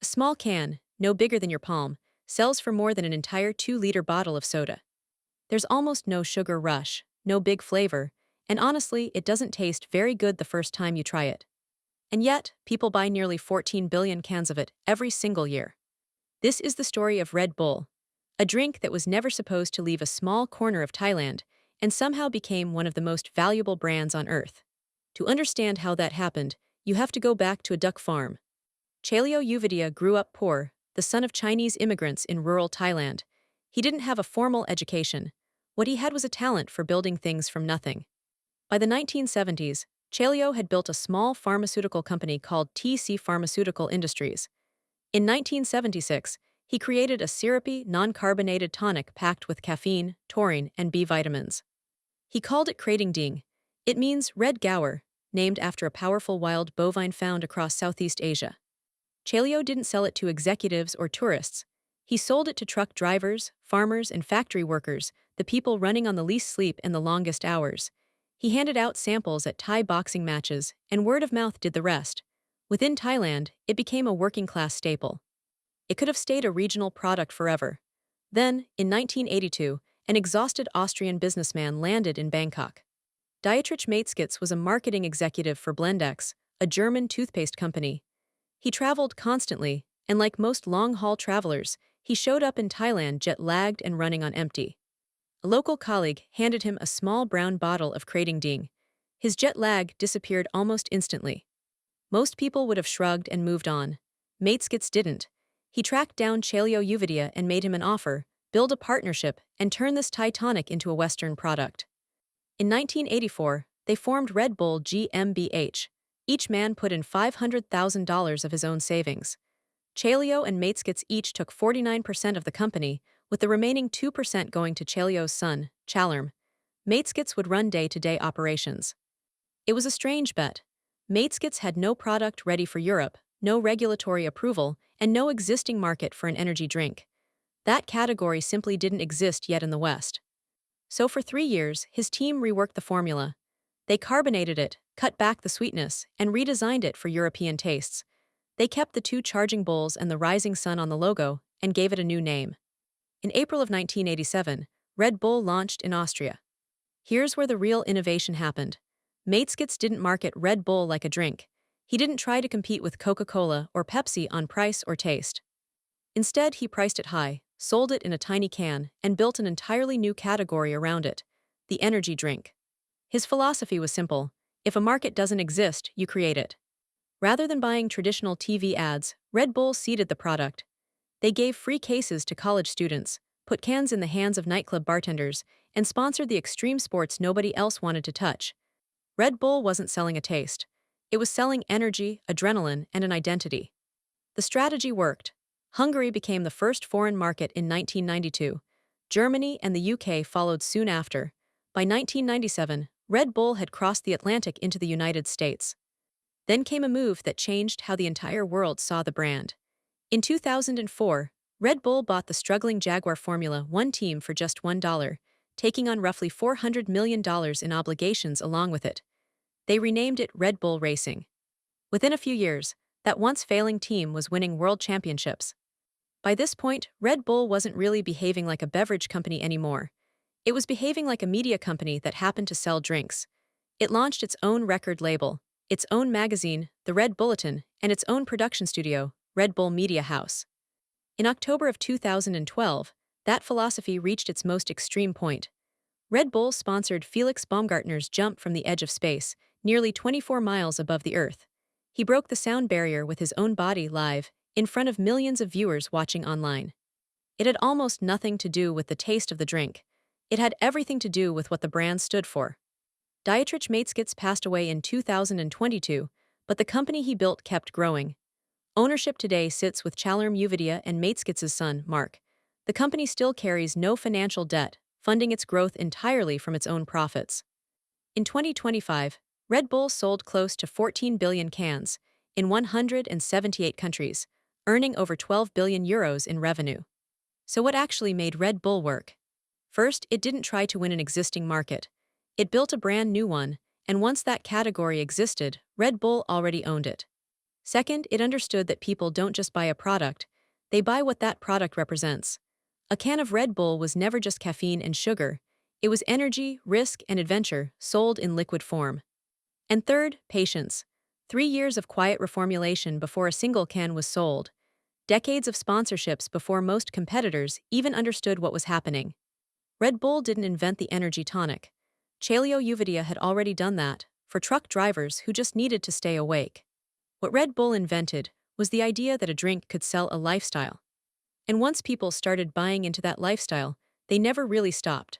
A small can, no bigger than your palm, sells for more than an entire 2-liter bottle of soda. There's almost no sugar rush, no big flavor, and honestly, it doesn't taste very good the first time you try it. And yet, people buy nearly 14 billion cans of it every single year. This is the story of Red Bull, a drink that was never supposed to leave a small corner of Thailand and somehow became one of the most valuable brands on earth. To understand how that happened, you have to go back to a duck farm. Chaleo Uvidya grew up poor, the son of Chinese immigrants in rural Thailand. He didn't have a formal education. What he had was a talent for building things from nothing. By the 1970s, Chaleo had built a small pharmaceutical company called TC Pharmaceutical Industries. In 1976, he created a syrupy, non-carbonated tonic packed with caffeine, taurine, and B vitamins. He called it Krating Ding. It means red gower, named after a powerful wild bovine found across Southeast Asia. Chaleo didn't sell it to executives or tourists. He sold it to truck drivers, farmers, and factory workers, the people running on the least sleep and the longest hours. He handed out samples at Thai boxing matches, and word of mouth did the rest. Within Thailand, it became a working-class staple. It could have stayed a regional product forever. Then, in 1982, an exhausted Austrian businessman landed in Bangkok. Dietrich Mateschitz was a marketing executive for Blendex, a German toothpaste company. He traveled constantly, and like most long-haul travelers, he showed up in Thailand jet-lagged and running on empty. A local colleague handed him a small brown bottle of Krating Ding. His jet lag disappeared almost instantly. Most people would have shrugged and moved on. Mateschitz didn't. He tracked down Chaleo Uvidya and made him an offer, build a partnership, and turn this Thai tonic into a Western product. In 1984, they formed Red Bull GmbH. Each man put in $500,000 of his own savings. Chaleo and Mateschitz each took 49% of the company, with the remaining 2% going to Chaleo's son, Chalerm. Mateschitz would run day-to-day operations. It was a strange bet. Mateschitz had no product ready for Europe, no regulatory approval, and no existing market for an energy drink. That category simply didn't exist yet in the West. So for 3 years, his team reworked the formula. They carbonated it, cut back the sweetness, and redesigned it for European tastes. They kept the 2 charging bowls and the rising sun on the logo, and gave it a new name. In April of 1987, Red Bull launched in Austria. Here's where the real innovation happened. Mateschitz didn't market Red Bull like a drink. He didn't try to compete with Coca-Cola or Pepsi on price or taste. Instead, he priced it high, sold it in a tiny can, and built an entirely new category around it, the energy drink. His philosophy was simple: if a market doesn't exist, you create it. Rather than buying traditional TV ads, Red Bull seeded the product. They gave free cases to college students, put cans in the hands of nightclub bartenders, and sponsored the extreme sports nobody else wanted to touch. Red Bull wasn't selling a taste. It was selling energy, adrenaline, and an identity. The strategy worked. Hungary became the first foreign market in 1992. Germany and the UK followed soon after. By 1997, Red Bull had crossed the Atlantic into the United States. Then came a move that changed how the entire world saw the brand. In 2004, Red Bull bought the struggling Jaguar Formula One team for just $1, taking on roughly $400 million in obligations along with it. They renamed it Red Bull Racing. Within a few years, that once failing team was winning world championships. By this point, Red Bull wasn't really behaving like a beverage company anymore. It was behaving like a media company that happened to sell drinks. It launched its own record label, its own magazine, The Red Bulletin, and its own production studio, Red Bull Media House. In October of 2012, that philosophy reached its most extreme point. Red Bull sponsored Felix Baumgartner's jump from the edge of space, nearly 24 miles above the Earth. He broke the sound barrier with his own body live, in front of millions of viewers watching online. It had almost nothing to do with the taste of the drink. It had everything to do with what the brand stood for. Dietrich Mateschitz passed away in 2022, but the company he built kept growing. Ownership today sits with Chalerm Uvidya and Mateschitz' son, Mark. The company still carries no financial debt, funding its growth entirely from its own profits. In 2025, Red Bull sold close to 14 billion cans in 178 countries, earning over 12 billion euros in revenue. So what actually made Red Bull work? First, it didn't try to win an existing market. It built a brand new one, and once that category existed, Red Bull already owned it. Second, it understood that people don't just buy a product, they buy what that product represents. A can of Red Bull was never just caffeine and sugar, it was energy, risk, and adventure, sold in liquid form. And third, patience. 3 years of quiet reformulation before a single can was sold. Decades of sponsorships before most competitors even understood what was happening. Red Bull didn't invent the energy tonic. Chaleo Uvidia had already done that, for truck drivers who just needed to stay awake. What Red Bull invented was the idea that a drink could sell a lifestyle. And once people started buying into that lifestyle, they never really stopped.